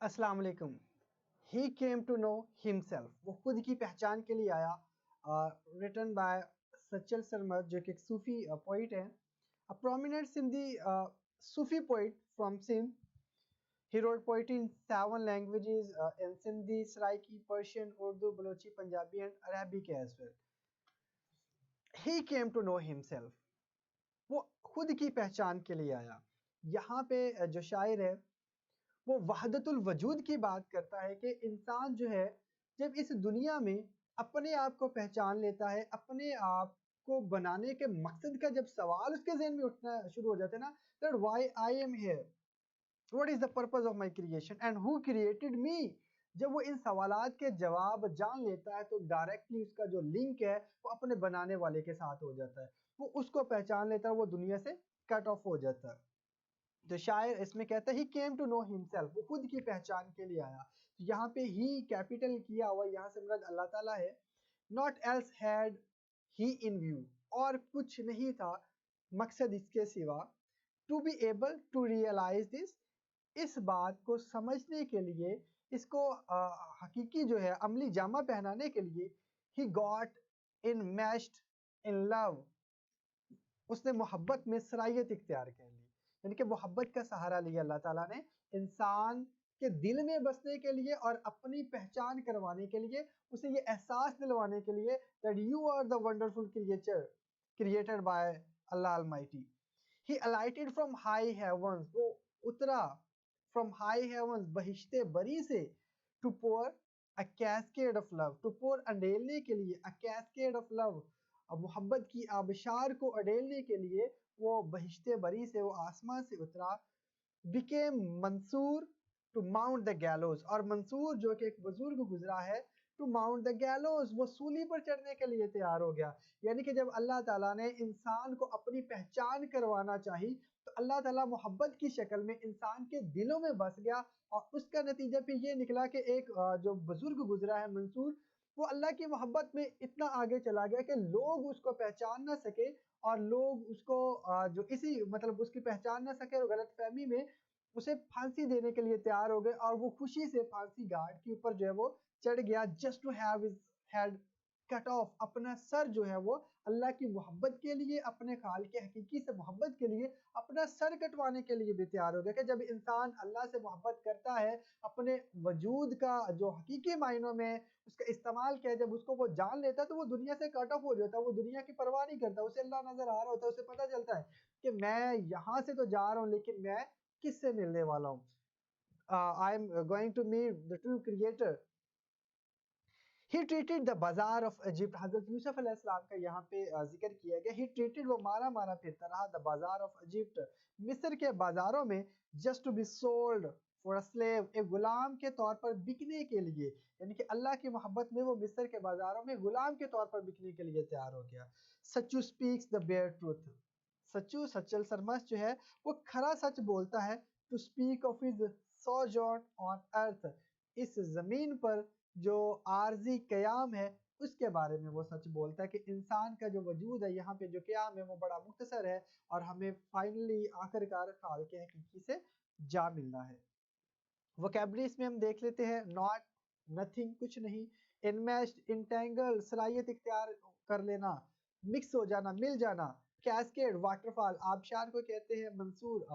अस्सलाम वालेकुम। He came to know himself. वो खुद की पहचान के लिए आया। Written by सचल सरमद जो कि एक सूफी पोइट है। A prominent Sindhi Sufi poet from Sindh. He wrote poetry in 7 languages in Sindhi, Saraiki, Persian, Urdu, Balochi, Punjabi and Arabic as well. He came to know himself. वो खुद की पहचान के लिए आया। यहाँ पे जो शायर है वो वहदतुल वजूद की बात करता है कि इंसान जो है जब इस दुनिया में अपने आप को पहचान लेता है, अपने आप को बनाने के मकसद का जब सवाल उसके ज़हन में उठना शुरू हो जाता है ना, that why I am here, what is the purpose of my creation and who created मी। जब वो इन सवालात के जवाब जान लेता है तो डायरेक्टली उसका जो लिंक है वो अपने बनाने वाले के साथ हो जाता है। वो उसको पहचान लेता है, वो दुनिया से कट ऑफ हो जाता है। तो शायर इसमें कहता है ही केम टू नो हिमसेल्फ, वो खुद की पहचान के लिए आया। तो यहाँ पे ही कैपिटल किया हुआ, यहाँ से मुराद अल्लाह ताला है। Not else had he in view, और कुछ नहीं था मकसद इसके सिवा। To be able to realise this, इस बात को समझने के लिए, इसको हकीकी जो है अमली जामा पहनाने के लिए, ही गॉट इनमेश्ड इन लव, उसने मोहब्बत में सरायत इख्तियार कर ली। यानी कि मोहब्बत का सहारा लिया अल्लाह ताला ने इंसान के दिल में बसने के लिए और अपनी पहचान करवाने के लिए, उसे ये एहसास दिलवाने के लिए that you are the wonderful creature created by Allah almighty. He alighted from high heavens, वो उतरा फ्रॉम हाई हेवंस बहिश्ते बरी से, to pour a cascade of love, to pour अंडेलने के लिए, अ कैस्केड ऑफ लव, मोहब्बत की आबशार को अडेलने के लिए वो बहिश्ते बरी से, वो आसमान से उतरा। Became Mansoor to mount the gallows, और मंसूर जो कि एक बुजुर्ग गुजरा है, टू माउंट द गैलोज, वो सूली पर चढ़ने के लिए तैयार हो गया। यानी कि जब अल्लाह ताला ने इंसान को अपनी पहचान करवाना चाही तो अल्लाह ताला मोहब्बत की शक्ल में इंसान के दिलों में बस गया, और उसका नतीजा फिर ये निकला कि एक जो बुजुर्ग गुजरा है मंसूर, वो अल्लाह की मोहब्बत में इतना आगे चला गया कि लोग उसको पहचान ना सके, और लोग उसको जो इसी मतलब उसकी पहचान ना सके और गलत फहमी में उसे फांसी देने के लिए तैयार हो गए, और वो खुशी से फांसी गार्ड के ऊपर जो है वो चढ़ गया, just to have his head cut off, अपना सर जो है वो अल्लाह की मोहब्बत के लिए, अपने खाल के हकीकी से मोहब्बत के लिए अपना सर कटवाने के लिए भी तैयार हो गया। कि जब इंसान अल्लाह से मोहब्बत करता है, अपने वजूद का जो हकीकी मायनों में उसका इस्तेमाल किया, जब उसको वो जान लेता है तो वो दुनिया से कट ऑफ हो जाता है, वो दुनिया की परवाह नहीं करता, उसे अल्लाह नजर आ रहा होता है, उसे पता चलता है कि मैं यहाँ से तो जा रहा हूँ लेकिन मैं किससे मिलने वाला हूँ। I am going to meet the true creator. He treated the bazaar of Egypt, Hazrat Yusuf अलैहिस्सलाम का यहाँ पे जिक्र किया गया। ही ट्रीटेड, वो मारा मारा फिरता रहा, द बाजार ऑफ इजिप्ट, मिस्र के बाजारों में, just to be sold for a slave, एक गुलाम के तौर पर बिकने के लिए। यानी कि अल्लाह की मोहब्बत में वो मिस्र के बाजारों में गुलाम के तौर पर बिकने के लिए तैयार हो गया। Sachu speaks the bare truth, Sachu Sachal Sarmast जो है वो खरा सच बोलता है। To speak of his sojourn on earth, इस जमीन पर जो आर्जी कयाम है उसके बारे में वो सच बोलता है कि इंसान का जो वजूद है यहाँ पे जो कयाम है वो बड़ा मुख्तसर है, और हमें फाइनली आखिरकार खाल के हकीकी से जा मिलना है। वोकैबुलरी में हम देख लेते हैं, नॉट, नथिंग, कुछ नहीं, इनमेश्ड, इंटेंगल, सलाहियत इख्तियार कर लेना, मिक्स हो जाना, मिल जाना, कैस्केड, वाटरफॉल, आबशार को कहते हैं, मंसूर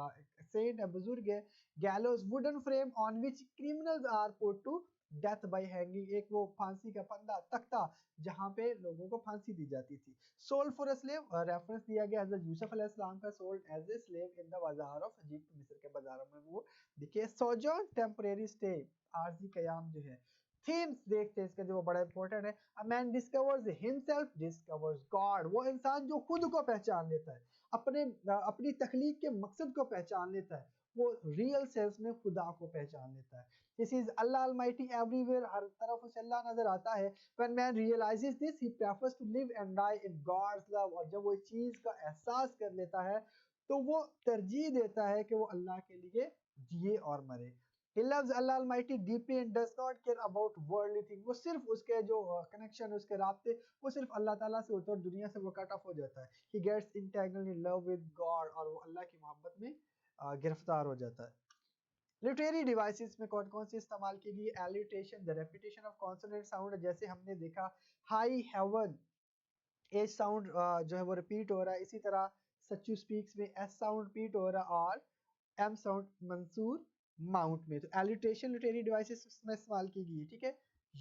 सेंट है, बुजुर्ग है, gallows, wooden frame on which criminals are put to death by hanging, एक वो फांसी का फंदा तख्ता जहां पे लोगों को फांसी दी जाती थी। Sold for a slave, reference दिया गया हज़रत यूसुफ अलैहिस्सलाम का, sold as a slave in the bazaar of Egypt, मिस्र के बाजारों में वो देखिए। सोजॉर्न, टेम्परेरी स्टे, आर्जी कयाम जो है। थीम्स देखते हैं इसका जो बड़ा इंपॉर्टेंट है, a man discovers himself discovers God, वो इंसान जो खुद को पहचान लेता है, अपनी तख्लीक के मकसद को पहचान लेता है, वो रियल सेंस में खुदा को पहचान लेता है। This is Allah almighty everywhere, हर तरफ उसे अल्लाह नजर आता है। When man realises this he prefers to live and die in God's love, और जब वो इस चीज का एहसास कर लेता है तो वो तरजीह देता है कि वो अल्लाह के लिए जिए और मरे। He loves Allah Almighty deeply and does not care about worldly things, वो सिर्फ उसके जो कनेक्शन, उसके राब्ते वो सिर्फ अल्लाह ताला से होते हैं और दुनिया से वो कट ऑफ हो जाता है। He gets entangled in love with God, और वो अल्लाह की मोहब्बत में गिरफ्तार हो जाता है। लिटरेरी डिवाइसेस में कौन कौन सी इस्तेमाल की गई? Alliteration, the repetition of consonant sound, जैसे हमने देखा हाई हेवन, एच साउंड जो है वो रिपीट हो रहा है, इसी तरह सच्चू स्पीक्स में एस साउंड रिपीट हो रहा है, और एम साउंड मंसूर माउंट में। तो एलिटेशन लिटरेरी डिवाइसेस में इस्तेमाल की गई है, ठीक है।